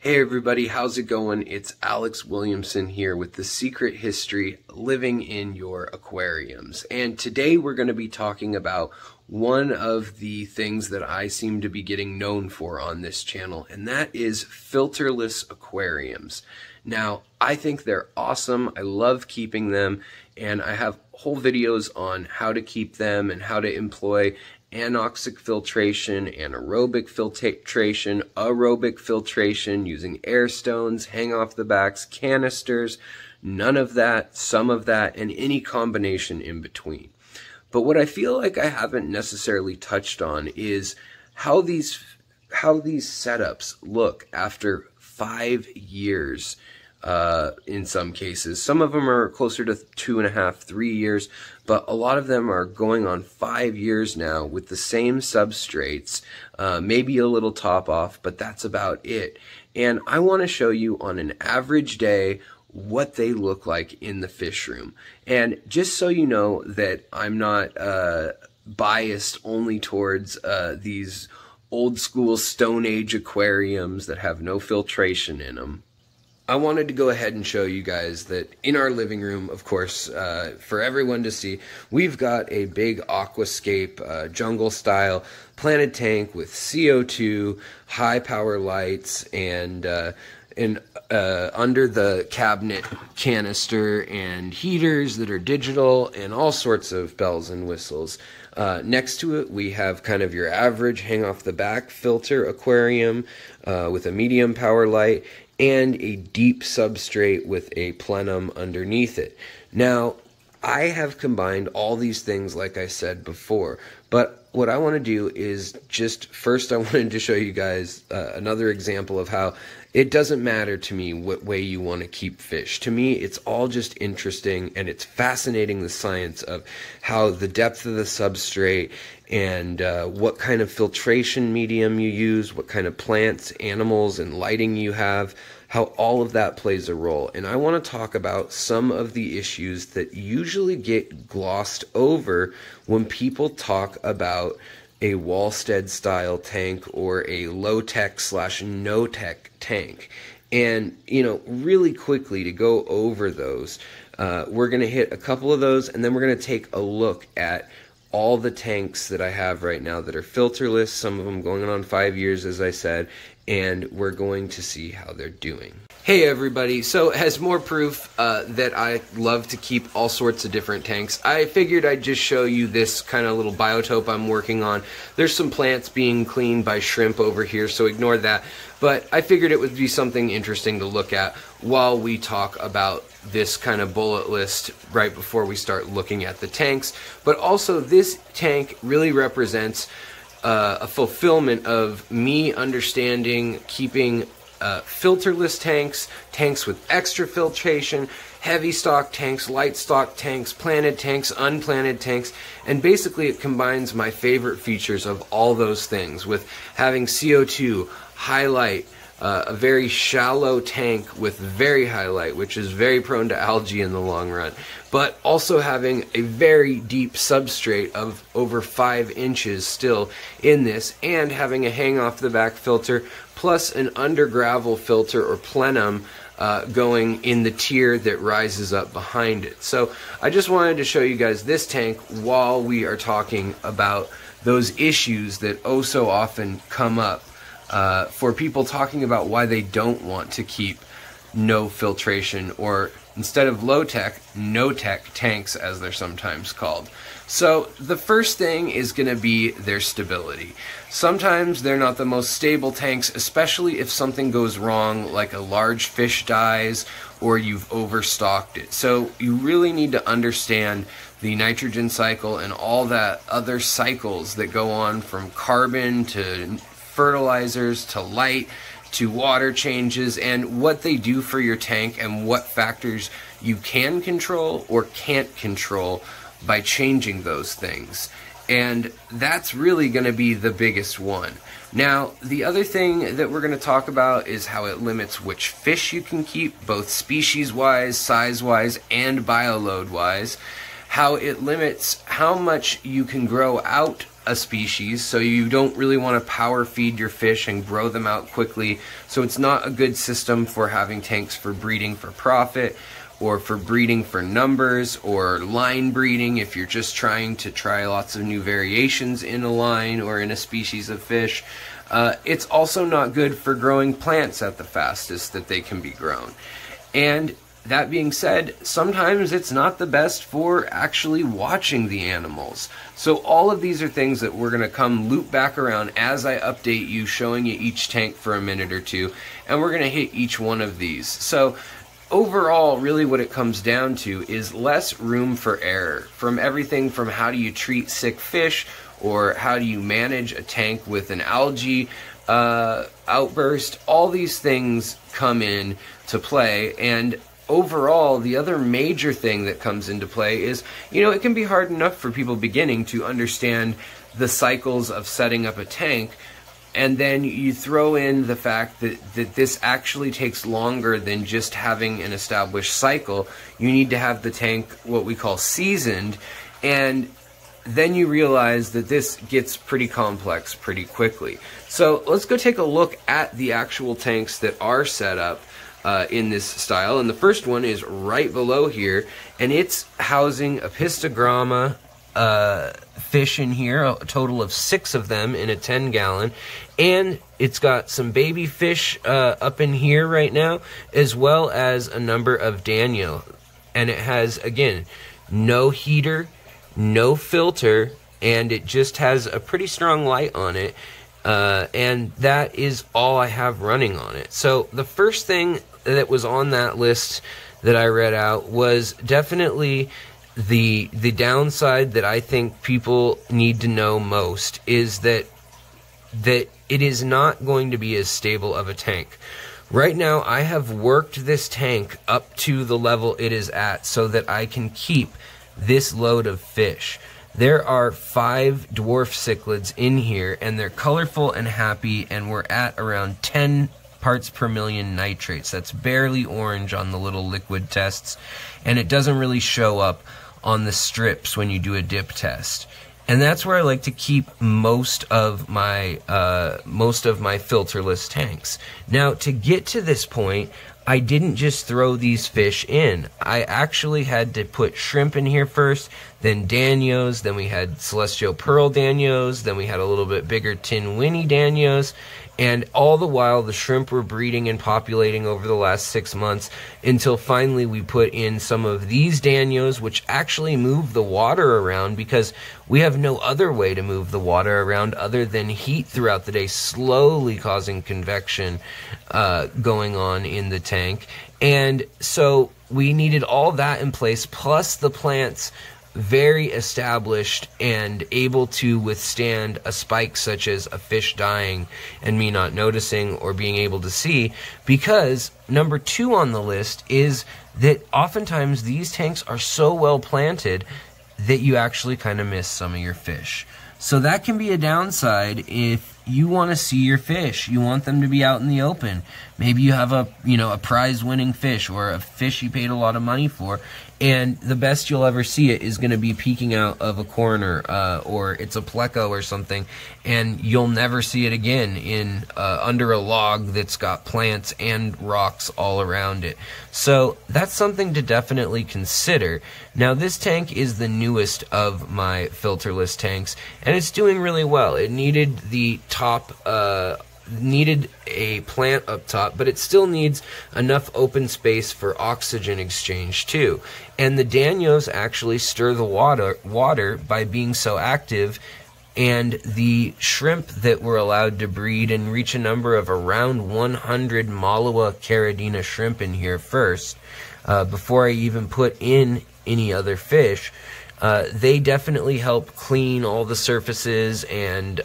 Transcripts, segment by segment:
Hey everybody, how's it going? It's Alex Williamson here with The Secret History Living in Your Aquariums. And today we're going to be talking about one of the things that I seem to be getting known for on this channel, and that is filterless aquariums. Now, I think they're awesome. I love keeping them, and I have whole videos on how to keep them and how to employ Anoxic filtration, anaerobic filtration, aerobic filtration, using air stones, hang off the backs, canisters, none of that, some of that, and any combination in between. But what I feel like I haven't necessarily touched on is how these setups look after 5 years. In some cases, some of them are closer to 2.5, 3 years, but a lot of them are going on 5 years now with the same substrates, maybe a little top off, but that's about it. And I want to show you on an average day what they look like in the fish room. And just so you know that I'm not biased only towards these old school Stone Age aquariums that have no filtration in them, I wanted to go ahead and show you guys that in our living room, of course, for everyone to see, we've got a big aquascape, jungle style planted tank with CO2, high power lights, and under the cabinet canister and heaters that are digital and all sorts of bells and whistles. Next to it, we have kind of your average hang off the back filter aquarium with a medium power light and a deep substrate with a plenum underneath it. Now, I have combined all these things like I said before, but what I want to do is just first I wanted to show you guys another example of how it doesn't matter to me what way you want to keep fish. To me, it's all just interesting, and it's fascinating, the science of how the depth of the substrate and what kind of filtration medium you use, what kind of plants, animals, and lighting you have, how all of that plays a role. And I want to talk about some of the issues that usually get glossed over when people talk about a Wallstead style tank or a low-tech / no-tech tank. And, you know, really quickly to go over those, we're going to hit a couple of those, and then we're going to take a look at all the tanks that I have right now that are filterless, some of them going on 5 years, as I said, and we're going to see how they're doing. Hey everybody, so as more proof that I love to keep all sorts of different tanks, I figured I'd just show you this kind of little biotope I'm working on. There's some plants being cleaned by shrimp over here, so ignore that. But I figured it would be something interesting to look at while we talk about this kind of bullet list right before we start looking at the tanks. But also, this tank really represents a fulfillment of me understanding keeping filterless tanks, tanks with extra filtration, heavy stock tanks, light stock tanks, planted tanks, unplanted tanks, and basically it combines my favorite features of all those things with having CO2, highlight, a very shallow tank with very high light, which is very prone to algae in the long run, but also having a very deep substrate of over 5 inches still in this, and having a hang off the back filter plus an under gravel filter or plenum going in the tier that rises up behind it. So I just wanted to show you guys this tank while we are talking about those issues that oh so often come up for people talking about why they don't want to keep no filtration, or instead of low-tech, no-tech tanks as they're sometimes called. So the first thing is going to be their stability. Sometimes they're not the most stable tanks, especially if something goes wrong, like a large fish dies or you've overstocked it. So you really need to understand the nitrogen cycle and all that other cycles that go on, from carbon to fertilizers to light to water changes, and what they do for your tank and what factors you can control or can't control by changing those things. And that's really going to be the biggest one. Now, the other thing that we're going to talk about is how it limits which fish you can keep, both species-wise, size-wise, and bioload-wise. How it limits how much you can grow out a species, so you don't really want to power feed your fish and grow them out quickly. So it's not a good system for having tanks for breeding for profit, or for breeding for numbers, or line breeding if you're just trying to try lots of new variations in a line or in a species of fish. It's also not good for growing plants at the fastest that they can be grown. And that being said, sometimes it's not the best for actually watching the animals. So all of these are things that we're going to come loop back around as I update you, showing you each tank for a minute or two, and we're going to hit each one of these. So overall, really what it comes down to is less room for error, from everything from how do you treat sick fish, or how do you manage a tank with an algae outburst. All these things come in to play. And overall, the other major thing that comes into play is, you know, it can be hard enough for people beginning to understand the cycles of setting up a tank, and then you throw in the fact that this actually takes longer than just having an established cycle. You need to have the tank, what we call seasoned, and then you realize that this gets pretty complex pretty quickly. So let's go take a look at the actual tanks that are set up in this style. And the first one is right below here, and it's housing a pistogramma fish in here, a total of 6 of them in a 10-gallon, and it's got some baby fish up in here right now, as well as a number of Daniel. And it has, again, no heater, no filter, and it just has a pretty strong light on it, and that is all I have running on it. So the first thing that was on that list that I read out was definitely the downside that I think people need to know most, is that it is not going to be as stable of a tank. Right now, I have worked this tank up to the level it is at so that I can keep this load of fish. There are 5 dwarf cichlids in here, and they're colorful and happy, and we're at around 10 parts per million nitrates. That's barely orange on the little liquid tests, and it doesn't really show up on the strips when you do a dip test. And that's where I like to keep most of my filterless tanks. Now, to get to this point, I didn't just throw these fish in. I actually had to put shrimp in here first, then Danios, then we had celestial pearl Danios, then we had a little bit bigger tin Winnie Danios, and all the while the shrimp were breeding and populating over the last 6 months, until finally we put in some of these Danios, which actually move the water around, because we have no other way to move the water around other than heat throughout the day, slowly causing convection going on in the tank. And so we needed all that in place, plus the plants very established and able to withstand a spike such as a fish dying and me not noticing or being able to see, because number 2 on the list is that oftentimes these tanks are so well planted that you actually kind of miss some of your fish. So that can be a downside if you want to see your fish. You want them to be out in the open. Maybe you have a prize-winning fish, or a fish you paid a lot of money for, and the best you'll ever see it is going to be peeking out of a corner, or it's a pleco or something, and you'll never see it again in under a log that's got plants and rocks all around it. So that's something to definitely consider. Now, this tank is the newest of my filterless tanks, and it's doing really well. It needed the top needed a plant up top, but it still needs enough open space for oxygen exchange too. And the Danios actually stir the water by being so active, and the shrimp that were allowed to breed and reach a number of around 100 Malua caridina shrimp in here first, before I even put in any other fish. They definitely help clean all the surfaces and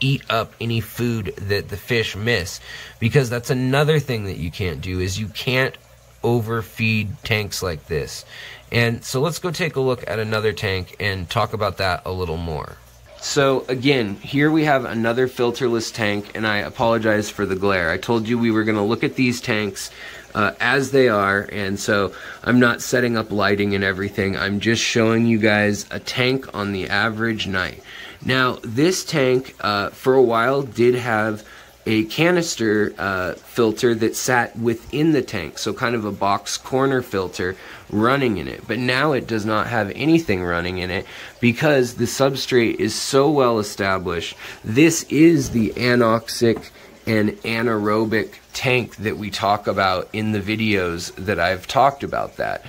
eat up any food that the fish miss, because that's another thing that you can't do, is you can't overfeed tanks like this. And so let's go take a look at another tank and talk about that a little more. So again, here we have another filterless tank, and I apologize for the glare. I told you we were going to look at these tanks as they are, and so I'm not setting up lighting and everything. I'm just showing you guys a tank on the average night. Now, this tank, for a while, did have a canister filter that sat within the tank, so kind of a box corner filter running in it. But now it does not have anything running in it because the substrate is so well established. This is the Anoxic and Anaerobic tank that we talk about in the videos that I've talked about that.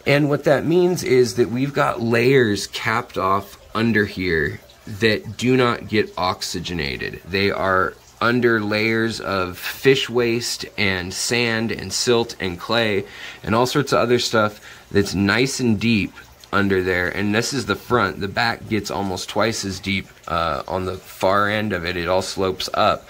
And what that means is that we've got layers capped off under here that do not get oxygenated. They are under layers of fish waste and sand and silt and clay and all sorts of other stuff that's nice and deep under there. And this is the front. The back gets almost twice as deep on the far end of it. It all slopes up.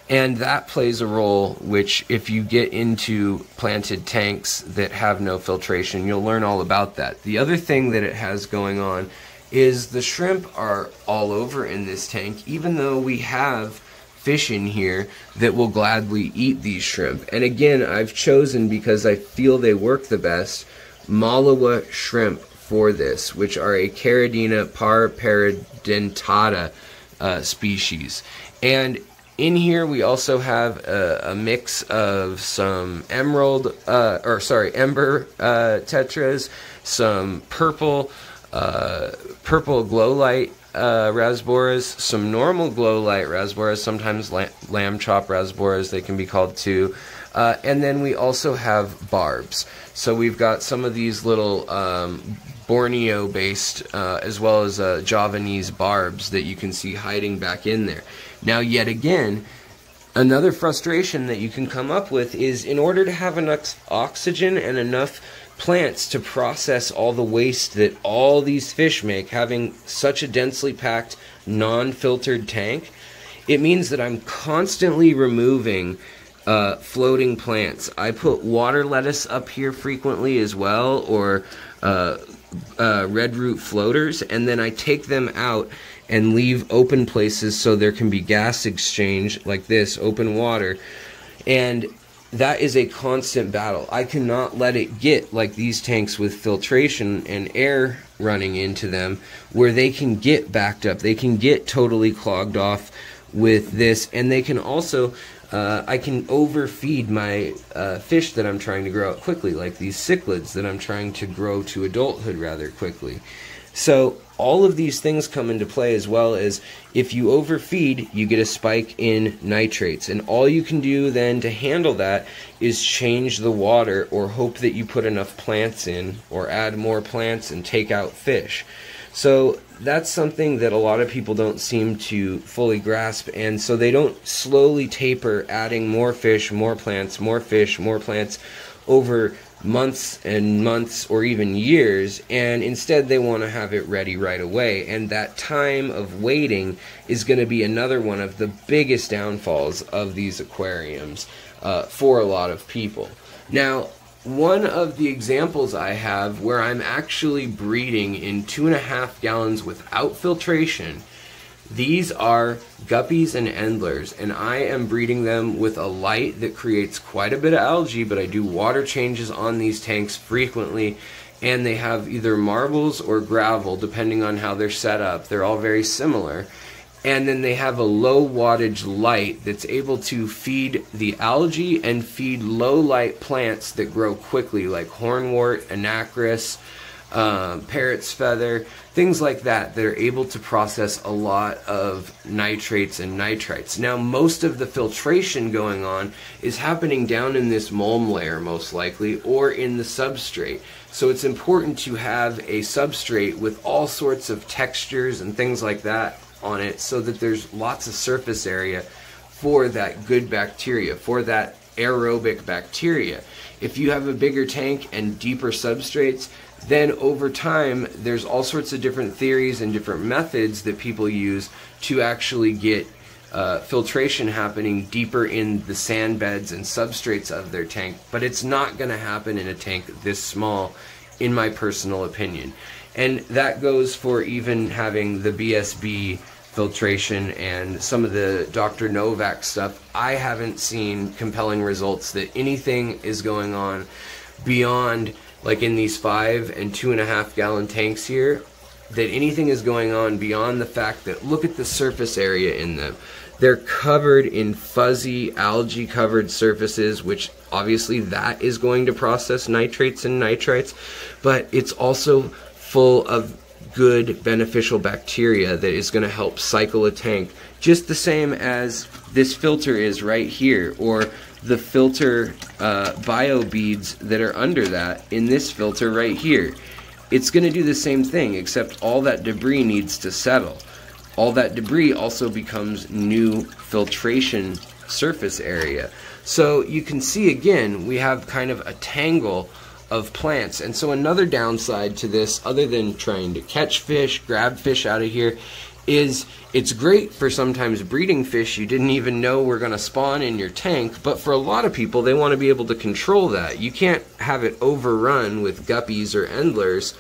And that plays a role, which if you get into planted tanks that have no filtration, you'll learn all about that. The other thing that it has going on is the shrimp are all over in this tank, even though we have fish in here that will gladly eat these shrimp. And again, I've chosen, because I feel they work the best, Malawa shrimp for this, which are a Caridina parparidentata species. And in here we also have a mix of some ember tetras, some purple glow light rasboras, some normal glow light rasboras, sometimes lamb chop rasboras they can be called too, and then we also have barbs. So we've got some of these little Borneo based as well as Javanese barbs that you can see hiding back in there. Now, yet again, another frustration that you can come up with is, in order to have enough oxygen and enough plants to process all the waste that all these fish make, having such a densely packed, non-filtered tank, it means that I'm constantly removing floating plants. I put water lettuce up here frequently as well, or red root floaters, and then I take them out and leave open places so there can be gas exchange like this, open water. And that is a constant battle. I cannot let it get like these tanks with filtration and air running into them, where they can get backed up. They can get totally clogged off with this, and they can also, I can overfeed my fish that I'm trying to grow up quickly, like these cichlids that I'm trying to grow to adulthood rather quickly. So all of these things come into play, as well as if you overfeed, you get a spike in nitrates. And all you can do then to handle that is change the water, or hope that you put enough plants in, or add more plants and take out fish. So that's something that a lot of people don't seem to fully grasp, and so they don't slowly taper adding more fish, more plants, more fish, more plants over months and months or even years, and instead they want to have it ready right away. And that time of waiting is going to be another one of the biggest downfalls of these aquariums for a lot of people. Now, one of the examples I have where I'm actually breeding in 2.5 gallons without filtration, these are guppies and endlers, and I am breeding them with a light that creates quite a bit of algae, but I do water changes on these tanks frequently, and they have either marbles or gravel depending on how they're set up. They're all very similar. And then they have a low wattage light that's able to feed the algae and feed low light plants that grow quickly, like hornwort, anacris, parrot's feather, things like that, that are able to process a lot of nitrates and nitrites. Now, most of the filtration going on is happening down in this mulm layer, most likely, or in the substrate. So it's important to have a substrate with all sorts of textures and things like that on it, so that there's lots of surface area for that good bacteria, for that aerobic bacteria. If you have a bigger tank and deeper substrates, then over time there's all sorts of different theories and different methods that people use to actually get filtration happening deeper in the sand beds and substrates of their tank. But it's not going to happen in a tank this small, in my personal opinion. And that goes for even having the BSB filtration and some of the Dr. Novak stuff. I haven't seen compelling results that anything is going on beyond, like in these 5 and 2.5 gallon tanks here, that anything is going on beyond the fact that look at the surface area in them. They're covered in fuzzy algae covered surfaces, which obviously that is going to process nitrates and nitrites, but it's also full of good beneficial bacteria that is going to help cycle a tank, just the same as this filter is right here, or the filter bio beads that are under that in this filter right here. It's going to do the same thing, except all that debris needs to settle. All that debris also becomes new filtration surface area. So you can see again, we have kind of a tangle of plants. And so another downside to this, other than trying to catch fish, grab fish out of here, is it's great for sometimes breeding fish you didn't even know were going to spawn in your tank, but for a lot of people, they want to be able to control that. You can't have it overrun with guppies or endlers,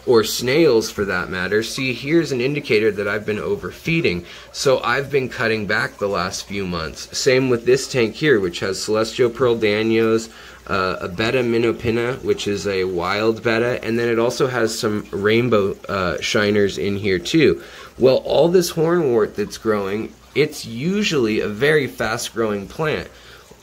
or snails for that matter. See, here's an indicator that I've been overfeeding, so I've been cutting back the last few months. Same with this tank here, which has celestial pearl danios, a betta minopinna, which is a wild betta, and then it also has some rainbow shiners in here too. Well, all this hornwort that's growing, it's usually a very fast growing plant.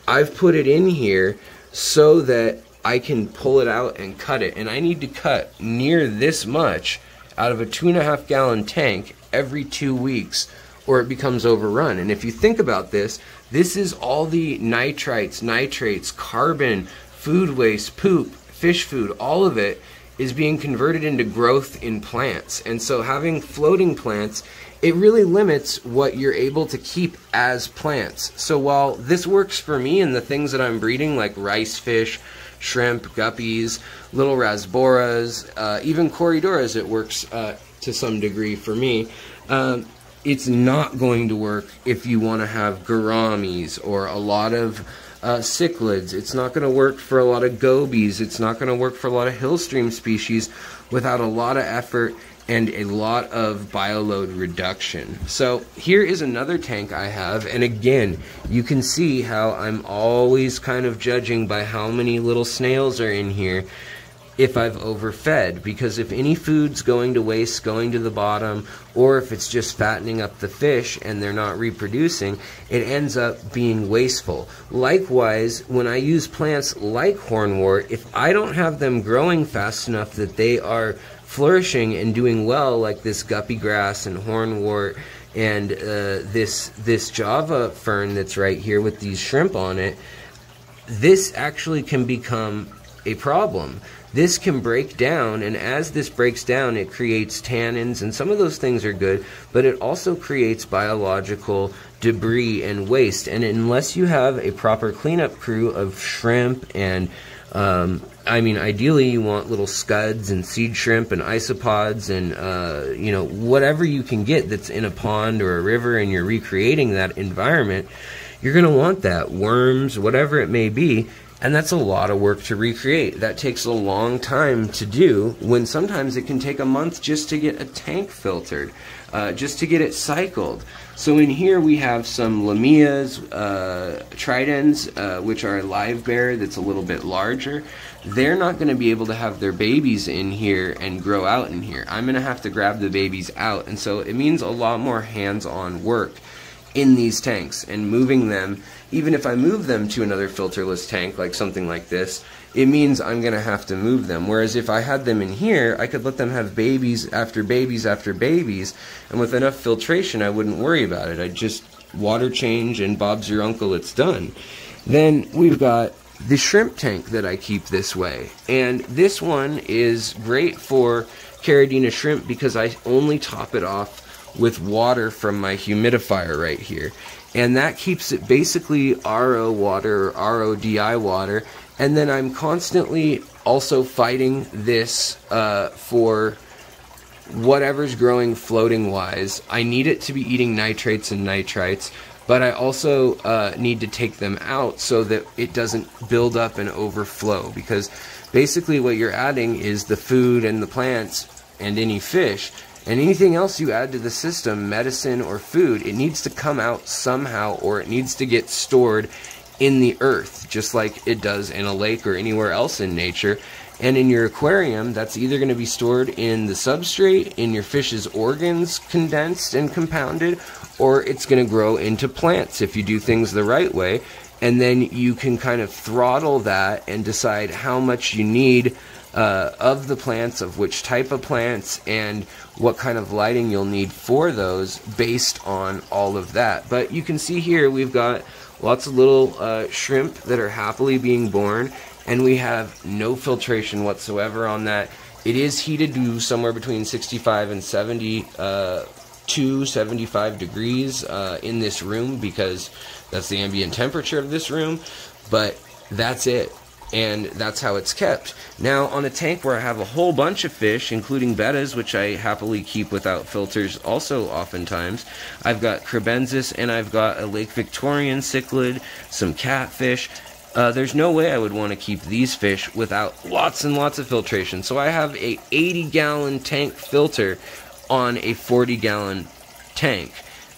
I've put it in here so that I can pull it out and cut it, and I need to cut near this much out of a 2.5 gallon tank every 2 weeks, or it becomes overrun. And if you think about this, this is all the nitrites, nitrates, carbon, food waste, poop, fish food, all of it is being converted into growth in plants. And so having floating plants, it really limits what you're able to keep as plants. So while this works for me and the things that I'm breeding, like rice fish, shrimp, guppies, little rasboras, even corydoras, it works to some degree for me. It's not going to work if you want to have gouramis or a lot of cichlids. It's not going to work for a lot of gobies. It's not going to work for a lot of hillstream species without a lot of effort and a lot of bioload reduction. So here is another tank I have, and again, you can see how I'm always kind of judging by how many little snails are in here if I've overfed, because if any food's going to waste, going to the bottom, or if it's just fattening up the fish and they're not reproducing, it ends up being wasteful. Likewise, when I use plants like hornwort, if I don't have them growing fast enough that they are flourishing and doing well, like this guppy grass and hornwort and this Java fern that's right here with these shrimp on it, this actually can become a problem. This can break down, and as this breaks down, it creates tannins, and some of those things are good, but it also creates biological debris and waste. And unless you have a proper cleanup crew of shrimp and I mean, ideally you want little scuds and seed shrimp and isopods and you know, whatever you can get that's in a pond or a river and you're recreating that environment, you're going to want that. Worms, whatever it may be. And that's a lot of work to recreate. That takes a long time to do, when sometimes it can take a month just to get a tank filtered, just to get it cycled. So in here we have some lamias, tridens, which are a live bear that's a little bit larger. They're not going to be able to have their babies in here and grow out in here. I'm going to have to grab the babies out, and so it means a lot more hands-on work in these tanks and moving them. Even if I move them to another filterless tank, like something like this, it means I'm going to have to move them. Whereas if I had them in here, I could let them have babies after babies after babies, and with enough filtration, I wouldn't worry about it. I'd just water change, and Bob's your uncle, it's done. Then we've got the shrimp tank that I keep this way. And this one is great for Caridina shrimp because I only top it off with water from my humidifier right here. And that keeps it basically RO water or RODI water. And then I'm constantly also fighting this for whatever's growing floating wise. I need it to be eating nitrates and nitrites, but I also need to take them out so that it doesn't build up and overflow, because basically what you're adding is the food and the plants and any fish. And anything else you add to the system, medicine or food, it needs to come out somehow, or it needs to get stored in the earth, just like it does in a lake or anywhere else in nature. And in your aquarium, that's either going to be stored in the substrate, in your fish's organs condensed and compounded, or it's going to grow into plants if you do things the right way. And then you can kind of throttle that and decide how much you need of the plants, of which type of plants, and what kind of lighting you'll need for those based on all of that. But you can see here we've got lots of little shrimp that are happily being born, and we have no filtration whatsoever on that. It is heated to somewhere between 65 and 75 degrees in this room, because that's the ambient temperature of this room, but that's it. And that's how it's kept. Now, on a tank where I have a whole bunch of fish, including bettas, which I happily keep without filters also oftentimes, I've got crebensis, and I've got a Lake Victorian cichlid, some catfish. There's no way I would want to keep these fish without lots and lots of filtration. So I have a 80-gallon tank filter on a 40-gallon tank,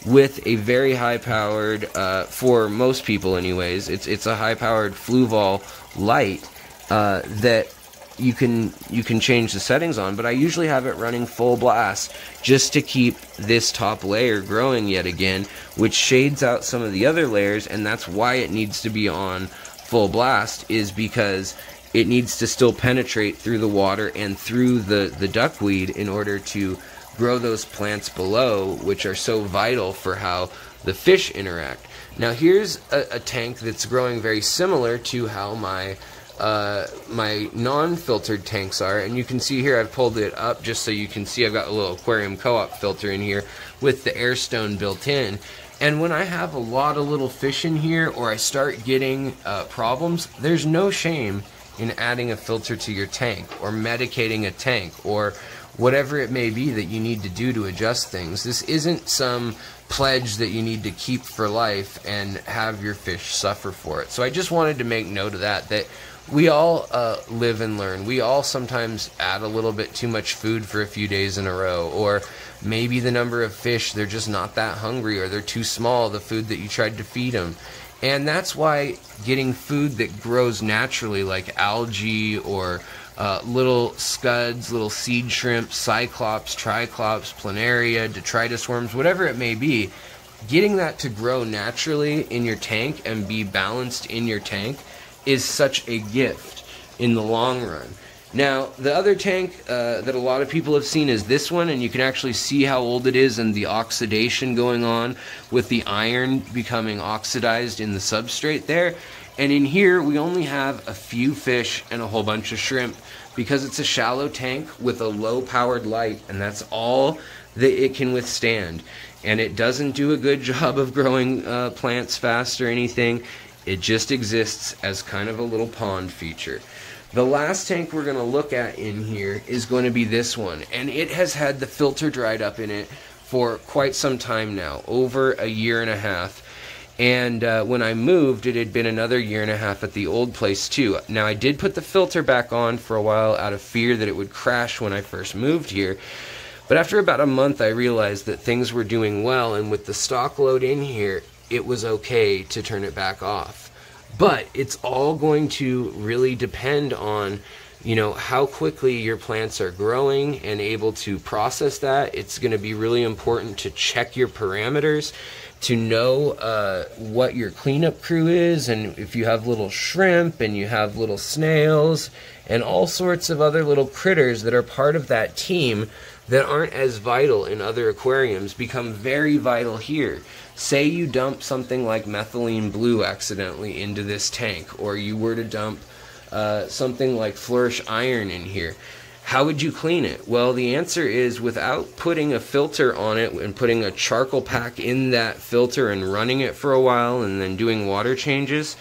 with a very high-powered, for most people anyways, it's a high-powered Fluval light that you can change the settings on, but I usually have it running full blast just to keep this top layer growing yet again, which shades out some of the other layers, and that's why it needs to be on full blast, is because it needs to still penetrate through the water and through the duckweed in order to grow those plants below, which are so vital for how the fish interact. Now here's a tank that's growing very similar to how my non-filtered tanks are, and you can see here I've pulled it up just so you can see I've got a little aquarium co-op filter in here with the air stone built in. And when I have a lot of little fish in here, or I start getting problems, there's no shame in adding a filter to your tank, or medicating a tank, or whatever it may be that you need to do to adjust things. This isn't some pledge that you need to keep for life and have your fish suffer for it. So I just wanted to make note of that we all live and learn. We all sometimes add a little bit too much food for a few days in a row, or maybe the number of fish, they're just not that hungry, or they're too small, the food that you tried to feed them. And that's why getting food that grows naturally, like algae, or little scuds, little seed shrimp, cyclops, triclops, planaria, detritus worms, whatever it may be, getting that to grow naturally in your tank and be balanced in your tank is such a gift in the long run. Now, the other tank that a lot of people have seen is this one, and you can actually see how old it is and the oxidation going on with the iron becoming oxidized in the substrate there. And in here, we only have a few fish and a whole bunch of shrimp, because it's a shallow tank with a low-powered light, and that's all that it can withstand. And it doesn't do a good job of growing plants fast or anything. It just exists as kind of a little pond feature. The last tank we're going to look at in here is going to be this one, and it has had the filter dried up in it for quite some time now, over a year and a half. And when I moved, it had been another year and a half at the old place too. Now, I did put the filter back on for a while out of fear that it would crash when I first moved here. But after about a month, I realized that things were doing well, and with the stock load in here, it was okay to turn it back off. But it's all going to really depend on, you know, how quickly your plants are growing and able to process that. It's going to be really important to check your parameters, to know what your cleanup crew is, and if you have little shrimp and you have little snails and all sorts of other little critters that are part of that team that aren't as vital in other aquariums become very vital here. Say you dump something like methylene blue accidentally into this tank, or you were to dump something like flourish iron in here. How would you clean it? Well, the answer is, without putting a filter on it and putting a charcoal pack in that filter and running it for a while and then doing water changes,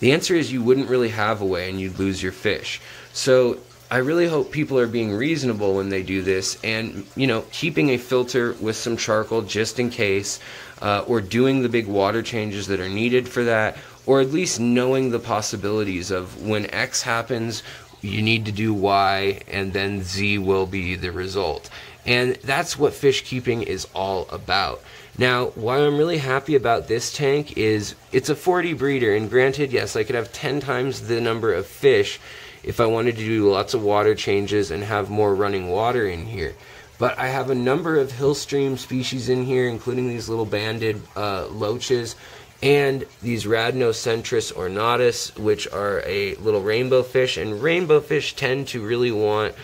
the answer is you wouldn't really have a way and you'd lose your fish. So I really hope people are being reasonable when they do this, and, you know, keeping a filter with some charcoal just in case, or doing the big water changes that are needed for that, or at least knowing the possibilities of when X happens, you need to do Y, and then Z will be the result. And that's what fish keeping is all about. Now, why I'm really happy about this tank is it's a 40 breeder, and granted, yes, I could have 10 times the number of fish if I wanted to do lots of water changes and have more running water in here. But I have a number of hill stream species in here, including these little banded loaches, and these Rhamnocentris ornatus, which are a little rainbow fish. And rainbow fish tend to really want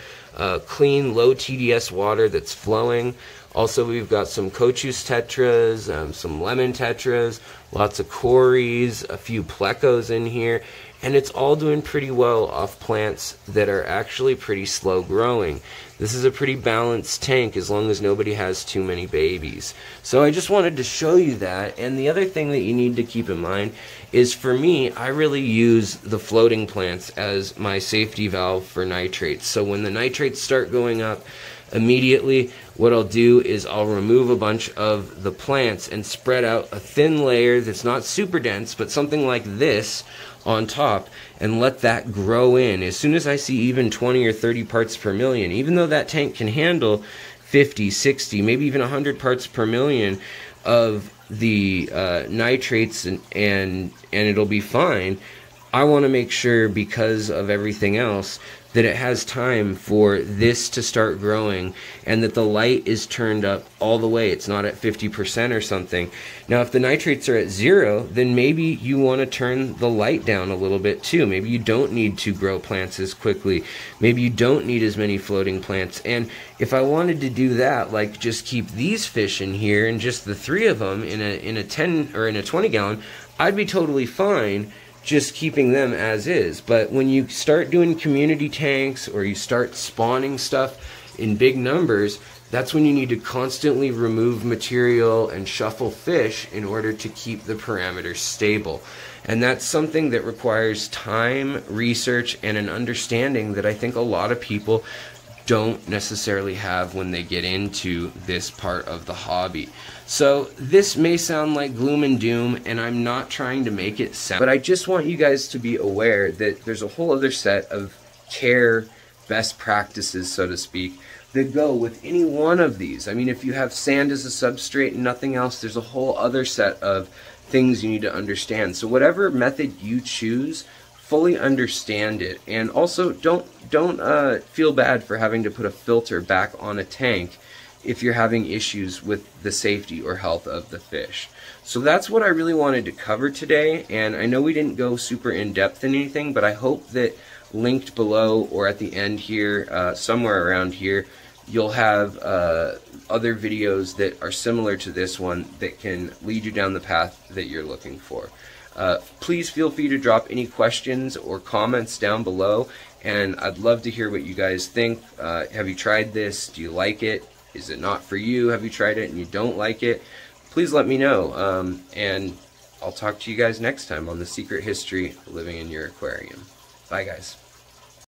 clean, low TDS water that's flowing. Also, we've got some Cochus tetras, some lemon tetras, lots of cories, a few plecos in here, and it's all doing pretty well off plants that are actually pretty slow growing. This is a pretty balanced tank as long as nobody has too many babies. So I just wanted to show you that. And the other thing that you need to keep in mind is, for me, I really use the floating plants as my safety valve for nitrates. So when the nitrates start going up, immediately what I'll do is I'll remove a bunch of the plants and spread out a thin layer that's not super dense, but something like this on top, and let that grow in. As soon as I see even 20 or 30 parts per million, even though that tank can handle 50, 60, maybe even 100 parts per million of the nitrates, and it'll be fine, I want to make sure, because of everything else, that it has time for this to start growing and that the light is turned up all the way. It's not at 50% or something. Now, if the nitrates are at 0, then maybe you want to turn the light down a little bit too. Maybe you don't need to grow plants as quickly. Maybe you don't need as many floating plants. And if I wanted to do that, like just keep these fish in here and just the 3 of them in a 10 or in a 20 gallon, I'd be totally fine just keeping them as is. But when you start doing community tanks, or you start spawning stuff in big numbers, that's when you need to constantly remove material and shuffle fish in order to keep the parameters stable. And that's something that requires time, research, and an understanding that I think a lot of people don't necessarily have when they get into this part of the hobby. So this may sound like gloom and doom, and I'm not trying to make it sound, but I just want you guys to be aware that there's a whole other set of care best practices, so to speak, that go with any one of these. I mean, if you have sand as a substrate and nothing else, there's a whole other set of things you need to understand. So whatever method you choose, fully understand it, and also don't feel bad for having to put a filter back on a tank if you're having issues with the safety or health of the fish. So that's what I really wanted to cover today, and I know we didn't go super in-depth in anything, but I hope that linked below or at the end here, somewhere around here, you'll have other videos that are similar to this one that can lead you down the path that you're looking for. Please feel free to drop any questions or comments down below, and I'd love to hear what you guys think. Have you tried this? Do you like it? Is it not for you? Have you tried it and you don't like it? Please let me know, and I'll talk to you guys next time on The Secret History of Living in Your Aquarium. Bye, guys.